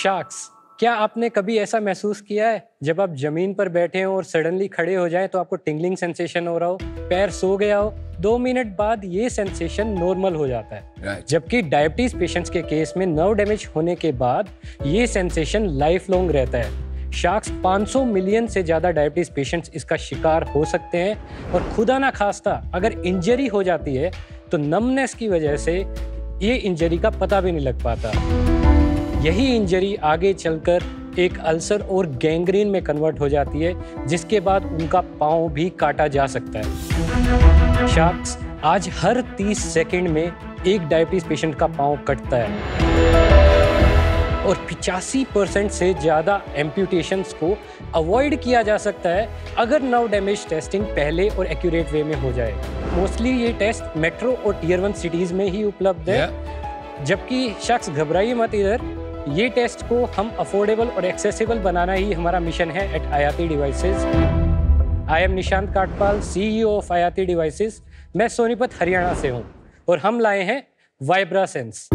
Sharks, क्या आपने कभी ऐसा महसूस किया है जब आप जमीन पर बैठे हो और सडनली खड़े हो जाए तो आपको टिंगलिंग सेंसेशन हो रहा हो, पैर सो गया हो, 2 मिनट बाद ये सेंसेशन नॉर्मल हो जाता है। जबकि डायबिटीज पेशेंट्स के केस में नर्व डैमेज होने के बाद ये सेंसेशन लाइफ लॉन्ग रहता है। शार्क्स 500 मिलियन से ज्यादा डायबिटीज पेशेंट्स इसका शिकार हो सकते हैं और खुदा ना खास्ता अगर इंजरी हो जाती है तो नमनेस की वजह से ये इंजरी का पता भी नहीं लग पाता। यही इंजरी आगे चलकर एक अल्सर और गैंग्रीन में कन्वर्ट हो जाती है, जिसके बाद उनका पाँव भी काटा जा सकता है। शार्क्स, आज हर 30 सेकंड में एक डायबिटीज पेशेंट का पाँव कटता है और 85% से ज़्यादा एम्प्यूटेशंस को अवॉइड किया जा सकता है अगर नर्व डैमेज टेस्टिंग पहले और एक्यूरेट वे में हो जाए। मोस्टली ये टेस्ट मेट्रो और टियर 1 सिटीज़ में ही उपलब्ध है। जबकि शख्स घबराइए मत, इधर ये टेस्ट को हम अफोर्डेबल और एक्सेसिबल बनाना ही हमारा मिशन है at Ayati devices. I am Nishant Katpal, CEO of Ayati devices. मैं सोनीपत हरियाणा से हूँ और हम लाए हैं वाइब्रासेंस।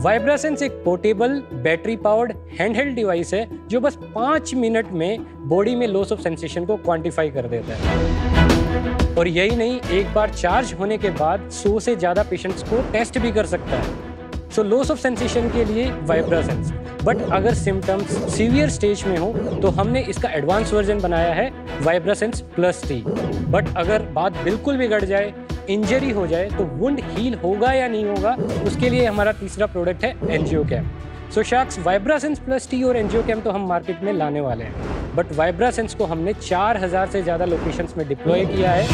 वाइब्रासेंस एक portable battery powered handheld device है जो बस 5 मिनट में बॉडी में लॉस ऑफ सेंसेशन को क्वांटिफाई कर देता है। और यही नहीं, एक बार चार्ज होने के बाद 100 से ज़्यादा पेशेंट्स को टेस्ट भी कर सकता है। सो लॉस ऑफ सेंसेशन के लिए वाइब्रासेंस। बट अगर सिम्टम्स सीवियर स्टेज में हो तो हमने इसका एडवांस वर्जन बनाया है वाइब्रासेंस प्लस टी। बट अगर बात बिल्कुल बिगड़ जाए, इंजरी हो जाए, तो वुंड हील होगा या नहीं होगा, उसके लिए हमारा तीसरा प्रोडक्ट है एंजियोकैम। सो शार्क्स, वाइब्रासेंस प्लस टी और एंजियोकैम तो हम मार्केट में लाने वाले हैं, बट वाइब्रासेंस को हमने 4000 से ज़्यादा लोकेशंस में डिप्लॉय किया है,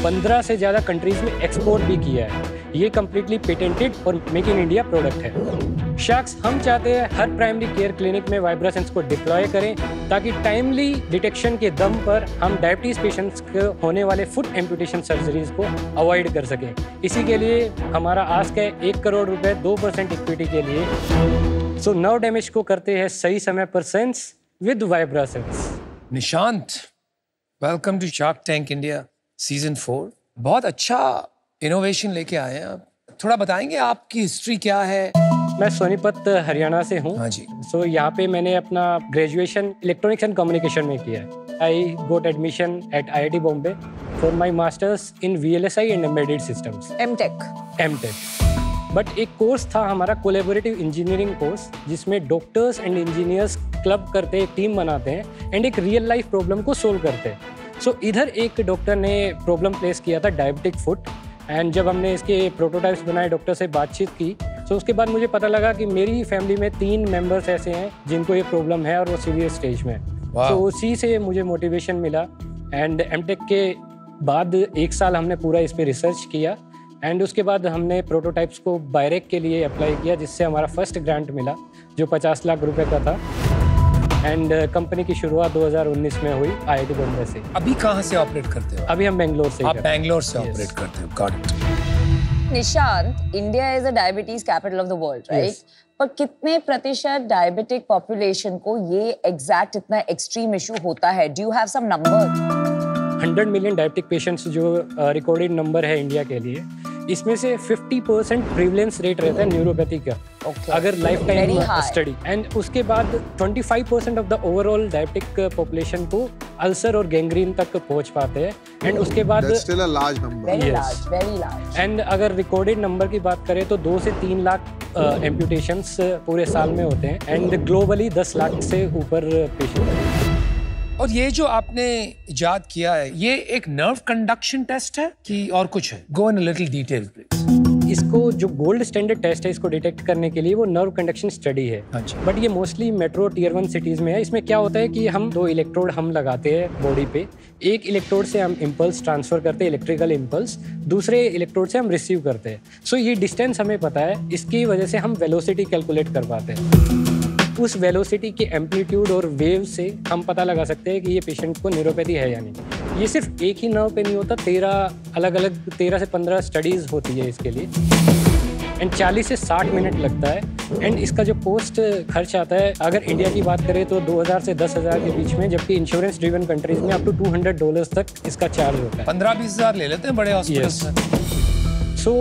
15 से ज़्यादा कंट्रीज में एक्सपोर्ट भी किया है। ये कम्प्लीटली पेटेंटेड और मेक इन इंडिया प्रोडक्ट है। शार्क्स, हम चाहते हैं हर प्राइमरी केयर क्लिनिक में वाइब्रासेंस को डिप्लॉय करें ताकि टाइमली डिटेक्शन के दम पर हम डायबिटीज पेशेंट्स को होने वाले फुट एम्पुटेशन सर्जरीज को अवॉइड कर सकें। इसी के लिए हमारा आस्क है 1 करोड़ रुपए 2% इक्विटी के लिए। सो नर्व डैमेज को करते हैं सही समय पर sense with Vibrasense. Nishant, welcome to Shark Tank India season 4। बहुत अच्छा इनोवेशन लेके आए हैं आप। थोड़ा बताएंगे आपकी हिस्ट्री क्या है? मैं सोनीपत हरियाणा से हूँ। हाँ जी। सो यहाँ पे मैंने अपना ग्रेजुएशन इलेक्ट्रॉनिक्स एंड कम्युनिकेशन में किया है। I got admission at IIT Bombay for my masters in VLSI and embedded systems, MTech. But एक कोर्स था हमारा कोलैबोरेटिव इंजीनियरिंग कोर्स, जिसमें डॉक्टर्स एंड इंजीनियर्स क्लब करते हैं, टीम बनाते हैं एंड एक रियल लाइफ प्रॉब्लम को सोल्व करते हैं। सो इधर एक डॉक्टर ने प्रॉब्लम प्लेस किया था डायबिटिक फुट, एंड जब हमने इसके प्रोटोटाइप्स बनाए, डॉक्टर से बातचीत की, तो उसके बाद मुझे पता लगा कि मेरी फैमिली में 3 मेंबर्स ऐसे हैं जिनको ये प्रॉब्लम है और वो सीवियर स्टेज में है। तो उसी से मुझे मोटिवेशन मिला एंड एमटेक के बाद 1 साल हमने पूरा इस पर रिसर्च किया एंड उसके बाद हमने प्रोटोटाइप्स को बायरेक के लिए अप्लाई किया, जिससे हमारा फर्स्ट ग्रांट मिला जो 50 लाख रुपए का था। एंड कंपनी की शुरुआत 2019 में हुई IIT बॉम्बे से। अभी कहाँ से ऑपरेट करते हो? अभी हम बेंगलोर से। आप बेंगलोर से ऑपरेट करते हो? Got it. Nishant, India is the diabetes capital of the world, right? पर कितने प्रतिशत डायबिटिक पॉपुलेशन को ये एग्जैक्ट इतना एक्सट्रीम इशू होता है? Do you have some number? 100 million diabetic patients जो रिकॉर्डेड नंबर है इंडिया के लिए, इसमें से 50% प्रिवलेंस रेट रहता है न्यूरोपैथी का, अगर लाइफ टाइम स्टडी। एंड उसके बाद 25% of the overall diabetic population को अल्सर और गैंग्रीन तक पहुंच पाते हैं। एंड उसके बाद still a large number. Very large, very large. And अगर रिकॉर्डेड नंबर की बात करें तो 2 से 3 लाख एम्प्यूटेशंस पूरे साल में होते हैं एंड ग्लोबली 10 लाख से ऊपर पेशेंट हैं। और ये जो आपने इजाद किया है, ये एक नर्व कंडक्शन टेस्ट है कि और कुछ है? गो इन अ लिटिल डिटेल प्लीज। इसको जो गोल्ड स्टैंडर्ड टेस्ट है इसको डिटेक्ट करने के लिए वो नर्व कंडक्शन स्टडी है। बट ये मोस्टली मेट्रो टियर 1 सिटीज में है। इसमें क्या होता है कि हम 2 इलेक्ट्रोड हम लगाते हैं बॉडी पे। एक इलेक्ट्रोड से हम इम्पल्स ट्रांसफर करते हैं, इलेक्ट्रिकल इम्पल्स, दूसरे इलेक्ट्रोड से हम रिसीव करते हैं। सो ये डिस्टेंस हमें पता है, इसकी वजह से हम वेलोसिटी कैलकुलेट कर पाते हैं। उस वेलोसिटी के एम्पलीट्यूड और वेव से हम पता लगा सकते हैं कि ये पेशेंट को न्यूरोपैथी है या नहीं। ये सिर्फ एक ही नर्व पे नहीं होता, 13 से 15 स्टडीज़ होती है इसके लिए एंड 40 से 60 मिनट लगता है। एंड इसका जो कॉस्ट खर्च आता है, अगर इंडिया की बात करें तो 2000 से 10,000 के बीच में, जबकि इंश्योरेंस ड्रिवन कंट्रीज में अप टू $200 तक इसका चार्ज होता है। 15-20 हज़ार ले लेते हैं बड़े हॉस्पिटल्स में। सो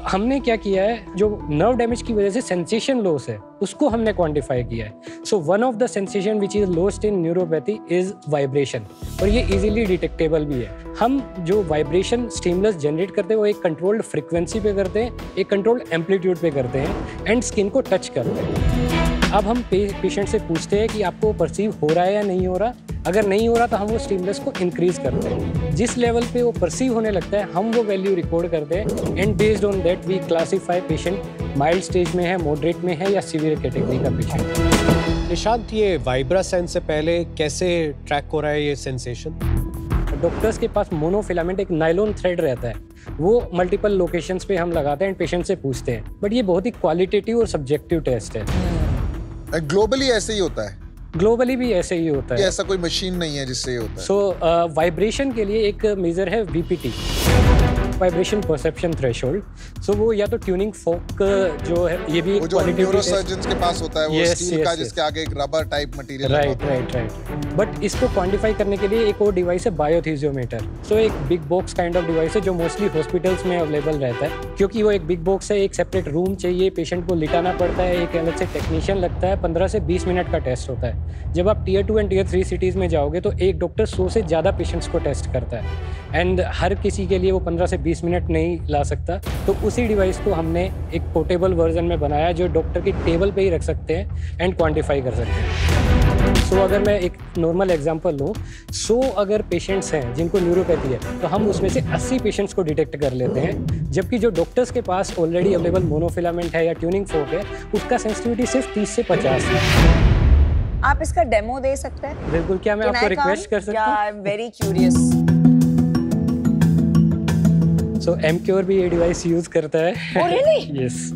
हमने क्या किया है, जो नर्व डैमेज की वजह से सेंसेशन लॉस है उसको हमने क्वांटिफाई किया है। So one of the sensation which is lost in neuropathy is vibration, और ये इजीली डिटेक्टेबल भी है। हम जो वाइब्रेशन स्टिमुलस जनरेट करते हैं वो एक कंट्रोल्ड फ्रीक्वेंसी पे करते हैं, एक कंट्रोल्ड एम्पलीट्यूड पे करते हैं एंड स्किन को टच करते हैं। अब हम पेशेंट से पूछते हैं कि आपको परसीव हो रहा है या नहीं हो रहा। अगर नहीं हो रहा तो हम वो स्टिमुलस को इंक्रीज करते हैं। जिस लेवल पे वो परसीव होने लगता है हम वो वैल्यू रिकॉर्ड करते हैं and based on that we classify patient mild stage में है, मॉडरेट में है या सीवियर कैटेगरी का पेशेंट। निशांत, ये वाइब्रा सेंस से पहले कैसे ट्रैक हो रहा है ये सेंसेशन? डॉक्टर्स के पास मोनोफिलामेंट एक नायलॉन थ्रेड रहता है, वो मल्टीपल लोकेशंस पे हम लगाते हैं एंड पेशेंट से पूछते हैं, बट ये बहुत ही क्वालिटेटिव और सब्जेक्टिव टेस्ट है। ग्लोबली ऐसे ही होता है? ग्लोबली भी ऐसे ही होता है। ऐसा कोई मशीन नहीं है जिससे ये होता है? सो वाइब्रेशन के लिए एक मेजर है VPT, वाइब्रेशन परसेप्शन थ्रेशोल्ड। सो वो या तो ट्यूनिंग फोक जो है, ये भी वो जो न्यूरोसर्जन्स के पास होता है, वो स्टील का जिसके आगे एक रबर टाइप मटेरियल होता है। राइट। बट इसको क्वांटिफाई करने के लिए एक और डिवाइस है, बायोथीजियोमीटर। सो एक big box kind of device है जो मोस्टली हॉस्पिटल्स में अवेलेबल रहता है। क्योंकि वो एक बिग बॉक्स है, एक सेपरेट रूम चाहिए, पेशेंट को लिटाना पड़ता है, एक अलग से टेक्नीशियन लगता है, 15 से 20 मिनट का टेस्ट होता है। जब आप Tier 2 एंड Tier 3 सिटीज़ में जाओगे तो एक डॉक्टर 100 से ज़्यादा पेशेंट्स को टेस्ट करता है एंड हर किसी के लिए वो 15 से 20 मिनट नहीं ला सकता। तो उसी डिवाइस को हमने एक पोर्टेबल वर्जन में बनाया जो डॉक्टर की टेबल पे ही रख सकते हैं एंड क्वांटिफाई कर सकते हैं। सो अगर मैं एक नॉर्मल एग्जांपल लूँ, 100 अगर पेशेंट्स हैं जिनको न्यूरोपैथी है तो हम उसमें से 80 पेशेंट्स को डिटेक्ट कर लेते हैं, जबकि जो डॉक्टर्स के पास ऑलरेडी अवेलेबल मोनोफिलामेंट है या ट्यूनिंग फोक है उसका सेंसिटिविटी सिर्फ 30 से 50 है। आप इसका डेमो दे सकते हैं? बिल्कुल, क्या मैं आपको रिक्वेस्ट कर सकता हूँ? I am very curious. So Emcure भी ये डिवाइस यूज करता है। Oh really? यस।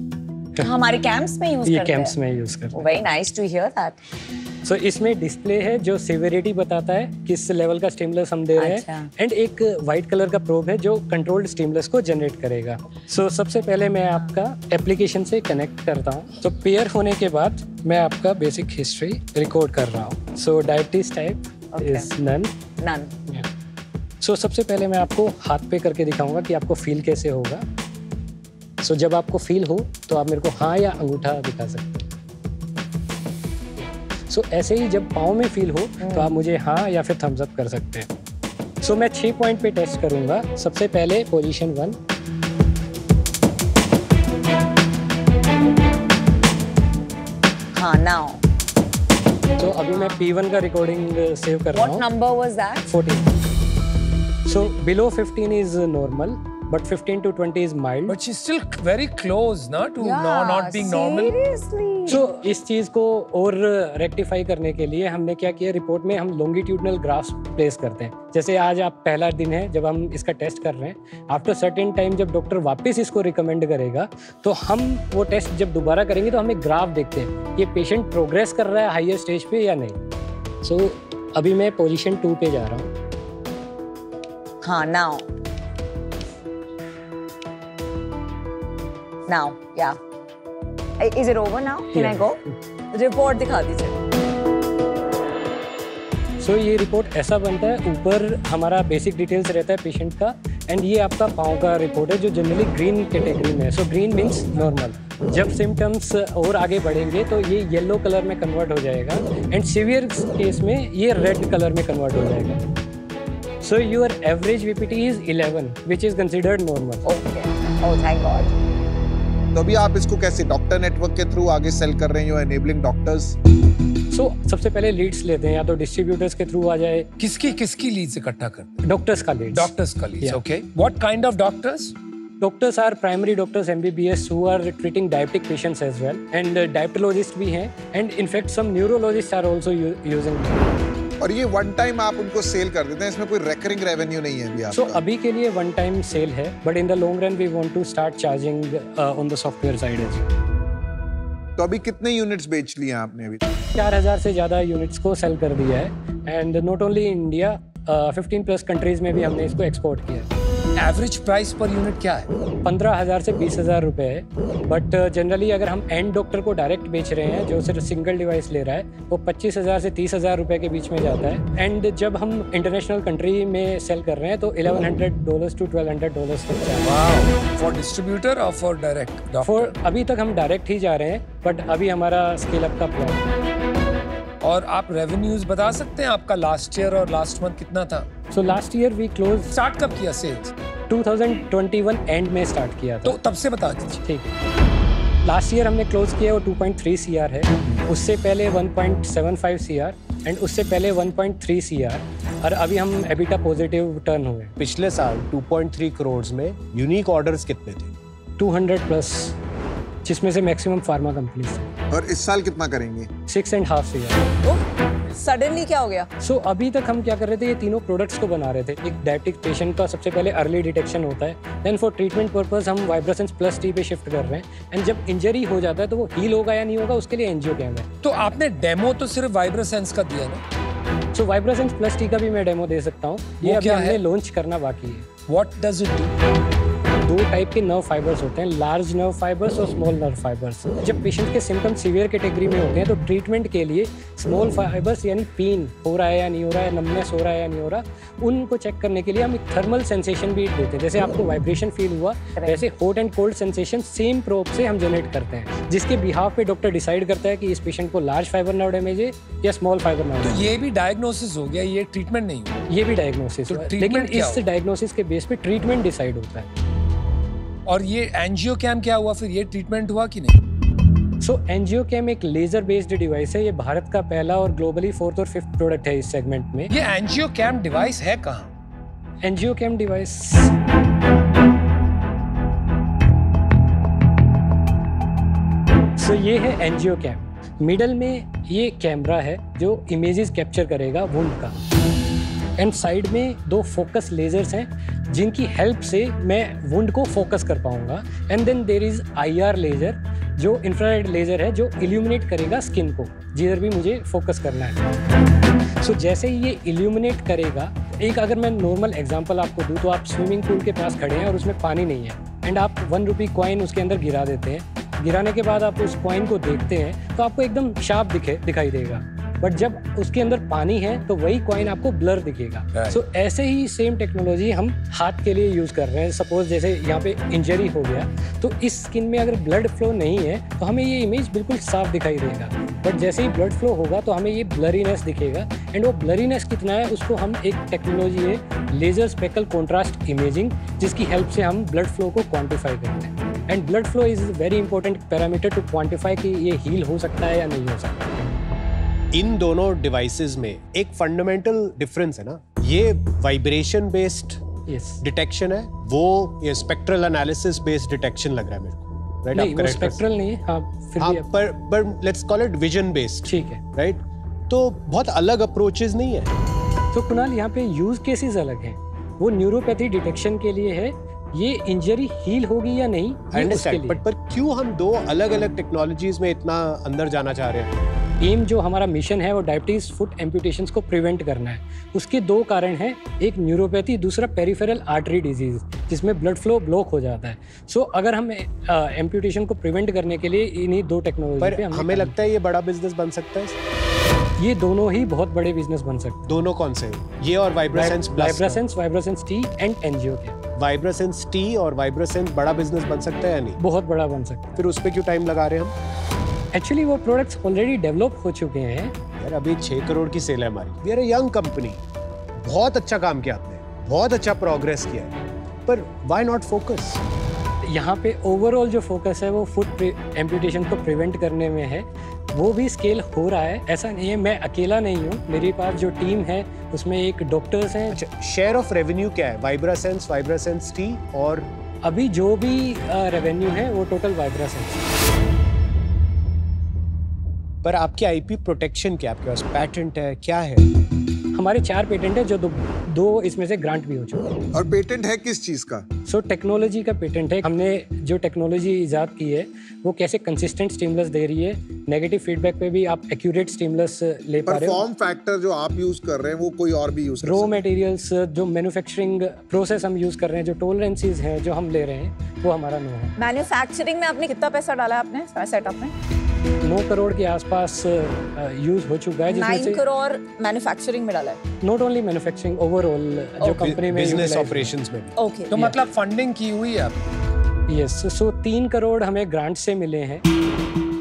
हमारे कैंप्स में यूज करते हैं? ये कैंप्स में यूज करते हैं। Very nice to hear that. So इसमें डिस्प्ले है जो सेवेरिटी बताता है किस लेवल का स्टिमुलस हम दे रहे हैं एंड एक वाइट कलर का प्रोब है जो कंट्रोल्ड स्टिमुलस को जनरेट करेगा। सो सबसे पहले मैं आपका एप्लीकेशन से कनेक्ट करता हूँ। तो पेयर होने के बाद मैं आपका बेसिक हिस्ट्री रिकॉर्ड कर रहा हूँ। सो डायबिटीज टाइप इज नन। सो सबसे पहले मैं आपको हाथ पे करके दिखाऊंगा कि आपको फील कैसे होगा। सो जब आपको फील हो तो आप मेरे को हाँ या अंगूठा दिखा सकते हैं। सो ऐसे ही जब पाँव में फील हो तो आप मुझे हाँ या फिर थम्स अप कर सकते हैं। सो मैं 6 पॉइंट पे टेस्ट करूंगा। सबसे पहले पोजीशन 1, हाँ नाउ। तो अभी मैं P1 का रिकॉर्डिंग सेव कर रहा हूँ। What number was that? 14. So below 15 is normal, but 15 to 20 is mild. But she's still very close, na, to not being normal. Seriously? So इस चीज को और रेक्टिफाई करने के लिए हमने क्या किया, रिपोर्ट में हम लॉन्गिट्यूडनल ग्राफ्स प्लेस करते हैं। जैसे आज आप पहला दिन है जब हम इसका टेस्ट कर रहे हैं, आफ्टर सर्टेन टाइम जब डॉक्टर वापस इसको रिकमेंड करेगा तो हम वो टेस्ट जब दोबारा करेंगे तो हम एक ग्राफ देखते हैं ये पेशेंट प्रोग्रेस कर रहा है हायर स्टेज पे या नहीं। सो अभी मैं पोजीशन 2 पे जा रहा हूँ। हाँ now. Now, yeah. Is it over now? Can I go? Report दिखा दीजिए। सो ये रिपोर्ट ऐसा बनता है, ऊपर हमारा बेसिक डिटेल्स रहता है पेशेंट का एंड ये आपका पाँव का रिपोर्ट है जो जनरली ग्रीन कैटेगरी में है। So green means normal. जब सिम्टम्स और आगे बढ़ेंगे तो ये येलो कलर में कन्वर्ट हो जाएगा एंड सीवियर केस में ये रेड कलर में कन्वर्ट हो जाएगा। So your average VPT is 11 which is considered normal. Okay. Oh, thank God. तो अभी आप इसको कैसे डॉक्टर नेटवर्क के थ्रू आगे सेल कर रहे हैं, एनेबलिंग डॉक्टर्स? सो सबसे पहले लीड्स लेते हैं, या तो डिस्ट्रीब्यूटर्स के थ्रू आ जाए। किसकी लीड्स इकट्ठा करते हैं? डॉक्टर्स का लीड्स। डॉक्टर्स का leads, okay. What kind of doctors? Doctors are primary doctors MBBS who are treating diabetic patients as well, and diabetologists भी हैं, and in fact some neurologists are also using it. और ये one time आप उनको cell कर देते हैं, इसमें कोई रेकरिंग रेवेन्यू नहीं है अभी आपका? So अभी के लिए वन टाइम सेल है, but in the long run we want to start charging on the software side as well. तो अभी कितने यूनिट्स बेच लिए आपने अभी? 4000 से ज़्यादा यूनिट्स को सेल कर दिया है, and not only India, 15+ countries में भी हमने इसको एक्सपोर्ट किया है। एवरेज प्राइस पर यूनिट क्या है? 15,000 से 20,000 रुपए है, बट जनरली अगर हम एंड डॉक्टर को डायरेक्ट बेच रहे हैं जो सिर्फ सिंगल डिवाइस ले रहा है, वो 25,000 से 30,000 रुपए के बीच में जाता है। एंड जब हम इंटरनेशनल कंट्री में सेल कर रहे हैं तो $1,100 to $1,200 तक जाता है। फॉर डिस्ट्रीब्यूटर और फॉर डायरेक्ट? फॉर अभी तक हम डायरेक्ट ही जा रहे हैं, बट अभी हमारा स्केल अप का प्लान। और आप रेवेन्यूज बता सकते हैं आपका लास्ट ईयर और लास्ट मंथ कितना था? So last year we close start कब किया सेल्स? 2021 एंड में स्टार्ट किया था। तो तब से बता दीजिए। ठीक है, लास्ट ईयर हमने क्लोज किया वो 2.3 CR है, उससे पहले 1.75 CR एंड उससे पहले 1.3 CR, और अभी हम एबिटा पॉजिटिव टर्न हुए। पिछले साल 2.3 करोड़ में यूनिक ऑर्डर्स कितने थे? 200 प्लस, जिसमें से मैक्सिमम फार्मा कंपनीज थे। और इस साल कितना करेंगे? 6.5 CR। सडनली क्या हो गया? सो अभी तक हम क्या कर रहे थे, ये तीनों प्रोडक्ट्स को बना रहे थे। एक डायबिटिक पेशेंट का सबसे पहले अर्ली डिटेक्शन होता है, देन फॉर ट्रीटमेंट पर्पस हम वाइब्रासेंस प्लस टी पे शिफ्ट कर रहे हैं, एंड जब इंजरी हो जाता है तो वो हील होगा या नहीं होगा उसके लिए एंजियोग्राम है। तो आपने डेमो तो सिर्फ वाइब्रासेंस का दिया ना? सो वाइब्रासेंस प्लस टी का भी मैं डेमो दे सकता हूँ, ये अभी क्या हमने है? लॉन्च करना बाकी है। What does it do? 2 type के नर्व फाइबर्स होते हैं, लार्ज नर्व फाइबर्स और स्मॉल नर्व फाइबर्स। जब पेशेंट के सिम्टम सीवियर कैटेगरी में होते हैं तो ट्रीटमेंट के लिए स्मॉल फाइबर्स यानी पेन हो रहा है या नहीं हो रहा है, नमनेस हो रहा है या नहीं हो रहा, उनको चेक करने के लिए हम एक थर्मल सेंसेशन भी देते हैं। जैसे आपको वाइब्रेशन फील हुआ, वैसे hot and cold sensation same probe से हम जनरेट करते हैं, जिसके बिहाफ पे डॉक्टर डिसाइड करता है कि इस पेशेंट को लार्ज फाइबर नर्व डैमेज है या स्मॉल फाइबर नर्व डैमेज। तो ये भी डायग्नोसिस हो गया, ये ट्रीटमेंट नहीं हुआ? ये भी डायग्नोसिस तो है, treatment लेकिन क्या इस होगा? डायग्नोसिस के बेस पे ट्रीटमेंट डिसाइड होता है। और ये एंजियोग्राम क्या हुआ फिर, ये ट्रीटमेंट हुआ कि नहीं? सो एंजियोग्राम एक लेजर बेस्ड डिवाइस है, ये भारत का पहला और ग्लोबली 4th और 5th प्रोडक्ट है इस सेगमेंट में। ये एंजियोग्राम डिवाइस है कहाँ? एंजियोग्राम डिवाइस सो ये है एंजियोग्राम। मिडल में ये कैमरा है जो इमेजेस कैप्चर करेगा वुंड का, एंड साइड में 2 फोकस लेजर्स हैं जिनकी हेल्प से मैं वुंड को फोकस कर पाऊंगा, and then there is IR laser जो इंफ्रारेड लेजर है जो इल्यूमिनेट करेगा स्किन को जिधर भी मुझे फोकस करना है। सो जैसे ही ये इल्यूमिनेट करेगा, एक अगर मैं नॉर्मल एग्जांपल आपको दूं तो आप स्विमिंग पूल के पास खड़े हैं और उसमें पानी नहीं है, एंड आप 1 रुपी कॉइन उसके अंदर गिरा देते हैं। गिराने के बाद आप उस कॉइन को देखते हैं तो आपको एकदम शार्प दिखाई देगा, बट जब उसके अंदर पानी है तो वही कॉइन आपको ब्लर दिखेगा। सो ऐसे ही सेम टेक्नोलॉजी हम हाथ के लिए यूज़ कर रहे हैं। सपोज जैसे यहाँ पे इंजरी हो गया तो इस स्किन में अगर ब्लड फ्लो नहीं है तो हमें ये इमेज बिल्कुल साफ दिखाई देगा, बट जैसे ही ब्लड फ्लो होगा तो हमें ये ब्लरीनेस दिखेगा, एंड वो ब्लरीनेस कितना है उसको हम एक टेक्नोलॉजी है लेजर स्पेकल कॉन्ट्रास्ट इमेजिंग, जिसकी हेल्प से हम ब्लड फ्लो को क्वान्टिफाई करते हैं। And blood flow is very important parameter to quantify कि ये हील हो सकता है या नहीं हो सकता। इन दोनों डिवाइसेस में एक फंडामेंटल डिफरेंस है ना, ये वाइब्रेशन बेस्ड डिटेक्शन है, वो ये स्पेक्ट्रल एनालिसिस बेस्ड डिटेक्शन लग रहा है मेरे को, राइट? नहीं, वो स्पेक्ट्रल नहीं है, हाँ फिर भी पर let's call it vision based, ठीक है, राइट? तो बहुत अलग अप्रोचेस नहीं है? तो कुणाल यहाँ पे यूज केसेस अलग हैं। वो न्यूरोपैथी डिटेक्शन के लिए है, ये इंजरी हील होगी या नहीं आई अंडरस्टैंड, बट पर क्यों हम 2 अलग अलग टेक्नोलॉजीज में इतना अंदर जाना चाह रहे हैं? एम जो हमारा मिशन है वो डायबिटीज फुट एम्पुटेशंस को प्रिवेंट करना है। उसके 2 कारण हैं, एक न्यूरोपैथी, दूसरा पेरिफेरल आर्टरी डिजीज जिसमें ब्लड फ्लो ब्लॉक हो जाता है। सो अगर हम एम्पुटेशन को प्रिवेंट करने के लिए इन्हीं 2 टेक्नोलॉजी पे हमें लगता है ये बड़ा बिजनेस बन सकता है। ये दोनों ही बहुत बड़े बिजनेस बन सकते हैं। दोनों कौन से हैं? ये और Vibrasense plus? Vibrasense T and angiogram. Vibrasense T और वाइब्रासेंस बड़ा बिजनेस बन सकता है या नहीं? बहुत बड़ा बन सकता है। फिर उस पे क्यों टाइम लगा रहे हैं हम? एक्चुअली वो प्रोडक्ट्स ऑलरेडी डेवलप हो चुके हैं यार। अभी 6 करोड़ की सेल है हमारी, we are a young company. बहुत अच्छा काम किया आपने, बहुत अच्छा प्रोग्रेस किया है, पर व्हाई नॉट फोकस? यहाँ पे ओवरऑल जो फोकस है वो फुट एम्पुटेशन को प्रिवेंट करने में है, वो भी स्केल हो रहा है। ऐसा नहीं है मैं अकेला नहीं हूँ, मेरे पास जो टीम है उसमें एक डॉक्टर्स हैं। अच्छा, शेयर ऑफ रेवेन्यू क्या है वाइब्रासेंस टी और? अभी जो भी रेवेन्यू है वो टोटल वाइब्रासेंस। पर आपकी आईपी प्रोटेक्शन क्या, आपके पास पैटेंट है, क्या है? हमारे 4 पेटेंट है जो 2 इसमें से ग्रांट भी हो चुके हैं। और पेटेंट है किस चीज का? सो टेक्नोलॉजी का पेटेंट है। हमने जो टेक्नोलॉजी इजाद की है वो कैसे कंसिस्टेंट स्टिमुलस दे रही है नेगेटिव फीडबैक पे भी आप एक्यूरेट स्टिमुलस ले पा रहे हो। परफॉर्म फैक्टर जो आप यूज कर रहे हैं वो कोई और भी यूज कर रॉ मटेरियल्स जो मैन्युफैक्चरिंग प्रोसेस हम यूज कर रहे हैं, जो टॉलरेंसेस हैं जो हम ले रहे हैं, वो हमारा नो है। मैन्युफैक्चरिंग में आपने कितना पैसा डाला है अपने सेटअप में? 9 करोड़ के आसपास यूज हो चुका है, जिसमें 9 करोड़ मैन्युफैक्चरिंग में डाला है। नॉट ओनली मैन्युफैक्चरिंग, ओवरऑल जो कंपनी में बिजनेस ऑपरेशंस में। ओके, तो मतलब फंडिंग की हुई है आप? यस, सो 3 करोड़ हमें ग्रांट से मिले हैं,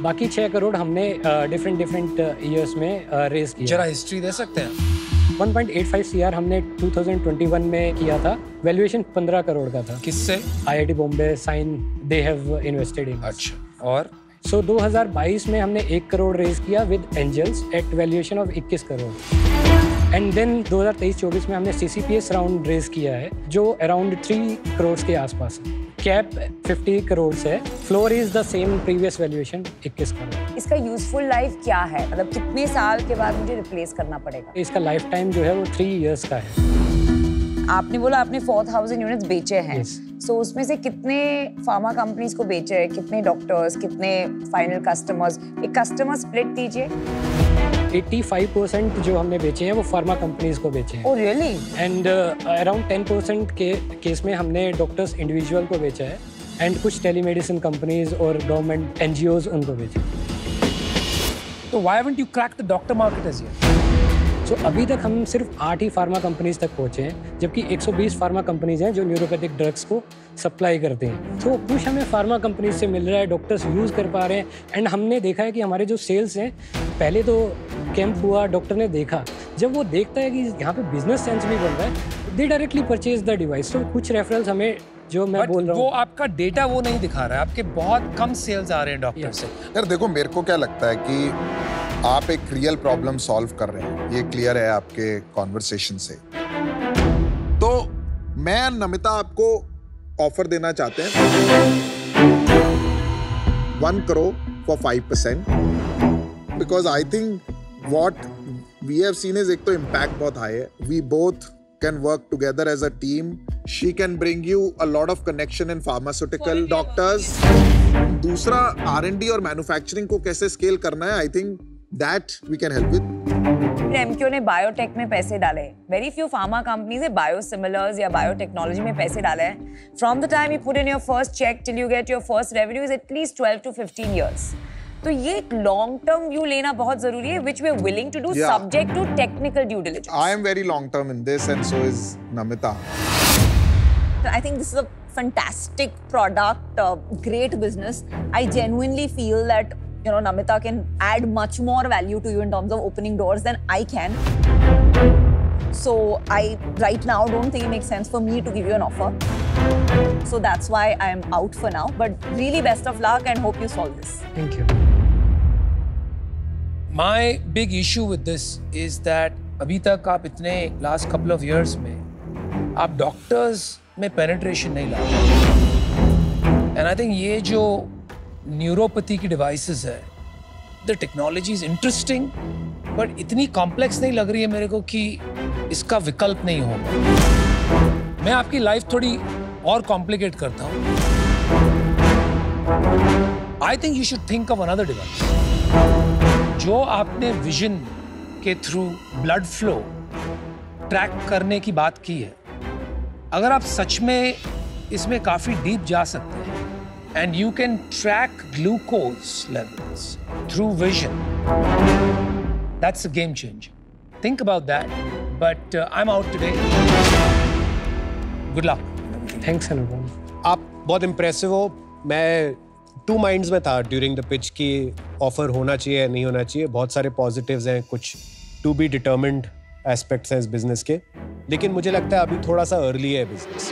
बाकी 6 करोड़ हमने डिफरेंट ईयर्स में रेज किया। जरा हिस्ट्री दे सकते हैं? 1.85 CR हमने 2021 में किया था, वैल्यूएशन 15 करोड़ का था। किससे? IIT Bombay, SINE, they have invested in. अच्छा, और 2022 में हमने 1 करोड़ रेज किया with angels at valuation of 21 crore. And then 2023-24 में हमने CCPS राउंड रेज किया है, जो अराउंड 3 करोड़ के आसपास है। कैप 50 करोड़ है, floor is the same previous valuation 21 crore. इसका यूजफुल लाइफ क्या है? मतलब कितने साल के बाद मुझे रिप्लेस करना पड़ेगा? इसका लाइफ टाइम जो है वो 3 इयर्स का है। आपने बोला आपने 4000 यूनिट्स बेचे हैं, Yes. सो उसमें से कितने फार्मा कंपनीज को बेचे हैं, कितने डॉक्टर्स, कितने फाइनल कस्टमर्स? एक कस्टमर स्प्लिट दीजिए। 85% जो हमने बेचे हैं वो फार्मा कंपनीज को बेचे हैं, ओह रियली? एंड अराउंड 10% के केस में हमने डॉक्टर्स इंडिविजुअल को बेचा है, एंड कुछ टेलीमेडिसिन कंपनीज और गवर्नमेंट NGOs उनको बेचे। तो why haven't you cracked the doctor market as yet? सो अभी तक हम सिर्फ 8 ही फार्मा कंपनीज तक पहुंचे हैं, जबकि 120 फार्मा कंपनीज हैं जो न्यूरोपैथिक ड्रग्स को सप्लाई करते हैं। तो कुछ हमें फार्मा कंपनीज से मिल रहा है, डॉक्टर्स यूज़ कर पा रहे हैं, एंड हमने देखा है कि हमारे जो सेल्स हैं, पहले तो कैंप हुआ, डॉक्टर ने देखा, जब वो देखता है कि यहाँ पे बिजनेस सेंस भी बन रहा है, दे डायरेक्टली परचेज द डिवाइस। तो कुछ रेफरल्स हमें, जो मैं बोल रहा वो हूँ, आपका डेटा वो नहीं दिखा रहा है, आपके बहुत कम सेल्स आ रहे हैं डॉक्टर से। यार देखो, मेरे को क्या लगता है कि आप एक रियल प्रॉब्लम सॉल्व कर रहे हैं, ये क्लियर है आपके कॉन्वर्सेशन से। तो मैं नमिता आपको ऑफर देना चाहते हैं 1 crore for 5%, because I think what we have seen is, एक तो इम्पैक्ट बहुत हाई है, we both can work together as a team. She can bring you a lot of connection in pharmaceutical doctors. दूसरा R&D और manufacturing को कैसे scale करना है, I think that we can help with. MQ ने biotech में पैसे डाले। वेरी फ्यू फार्मा कंपनीज है बायोसिमिलर्स या बायोटेक्नोलॉजी में पैसे डाले हैं। From the time you put in your first cheque till you get your first revenue is at least 12 to 15 years. तो ये एक लॉन्ग टर्म व्यू लेना बहुत जरूरी है, which we are willing to do subject to technical due diligence. I am very long term in this and so is Namita. I think this is a fantastic product, great business. I genuinely feel that Namita can add much more value to you in terms of opening doors than I can. So I right now don't think it makes sense for me to give you an offer. So that's why I am out for now. But really best of luck and hope you solve this. Thank you. My big issue with this is that अभी तक आप इतने last couple of years में आप doctors में penetration नहीं ला रहे। And I think ये जो न्यूरोपैथी की डिवाइसेस है, the technology is interesting, but इतनी कॉम्प्लेक्स नहीं लग रही है मेरे को कि इसका विकल्प नहीं होगा। मैं आपकी लाइफ थोड़ी और कॉम्प्लिकेट करता हूँ। I think you should think of another device. जो आपने विजन के थ्रू ब्लड फ्लो ट्रैक करने की बात की है, अगर आप सच में इसमें काफी डीप जा सकते हैं and you can track glucose levels through vision, that's a game changer. Think about that, but I am out today. Good luck. Thanks Anupam. आप बहुत इम्प्रेसिव हो। मैं 2 माइंड्स में था ड्यूरिंग द पिच कि ऑफर होना चाहिए या नहीं होना चाहिए। बहुत सारे पॉजिटिव्स हैं, कुछ टू बी डिटर्मिन्ड एस्पेक्ट्स हैं इस बिजनेस के, लेकिन मुझे लगता है अभी थोड़ा सा अर्ली है बिजनेस,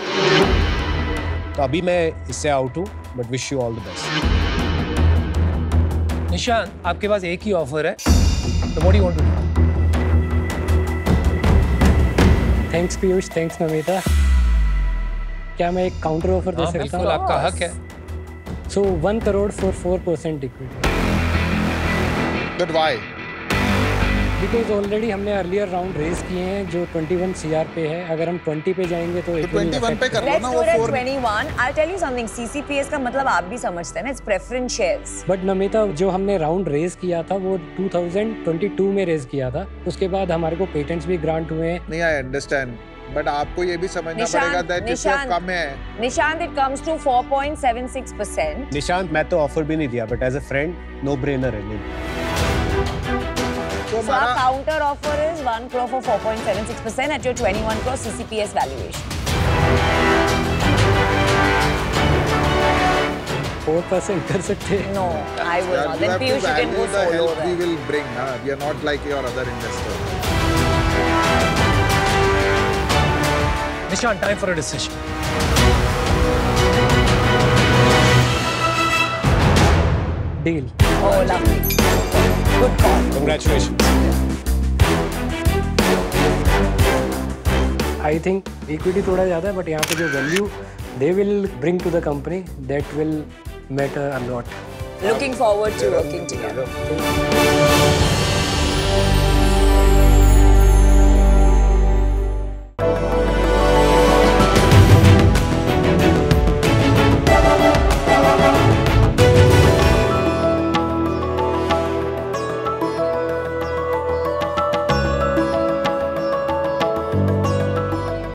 तो अभी मैं इससे आउट हूँ, but wish you all the best. Nishan, आपके पास एक ही ऑफर है, तो what do you want to do? Thanks Piyush, thanks Namita. क्या मैं एक काउंटर ऑफर दे सकता बिल्कुल, हूँ? आपका हक है। So 1 crore for 4% equity. But why? Because already हमने अर्लियर राउंड रेज किए हैं जो 21 CR पे है. अगर हम 20 पे जाएंगे तो 21 पे कर लो Let's ना do वो it at 4. 21. I'll tell you something. CCPS का मतलब आप भी समझते हैं ना. It's preference shares. But Namita जो हमने राउंड रेज किया था वो 2022 में रेज किया था. उसके बाद हमारे को पेटेंट्स भी ग्रांट हुए हैं. नहीं, आई अंडरस्टैंड, बट आपको ये भी समझना पड़ेगा that if you कम है. Nishant, it comes to 4.76%. Nishant, मैं तो ऑफर भी नहीं दिया, but as a friend no brainer है. तो So our counter offer is 1 crore for 4.76% at your 21 crore CCPS valuation. 4% कर सकते हैं. No, I will not. Then Piyush, you can go the solo. help we will bring. We are not like your other investors. Nishan, time for a decision. Deal. Oh, lovely. Good call. Congratulations. I think equity थोड़ा ज़्यादा है but यहाँ पे जो value they will bring to the company that will matter a lot. Looking forward to working together.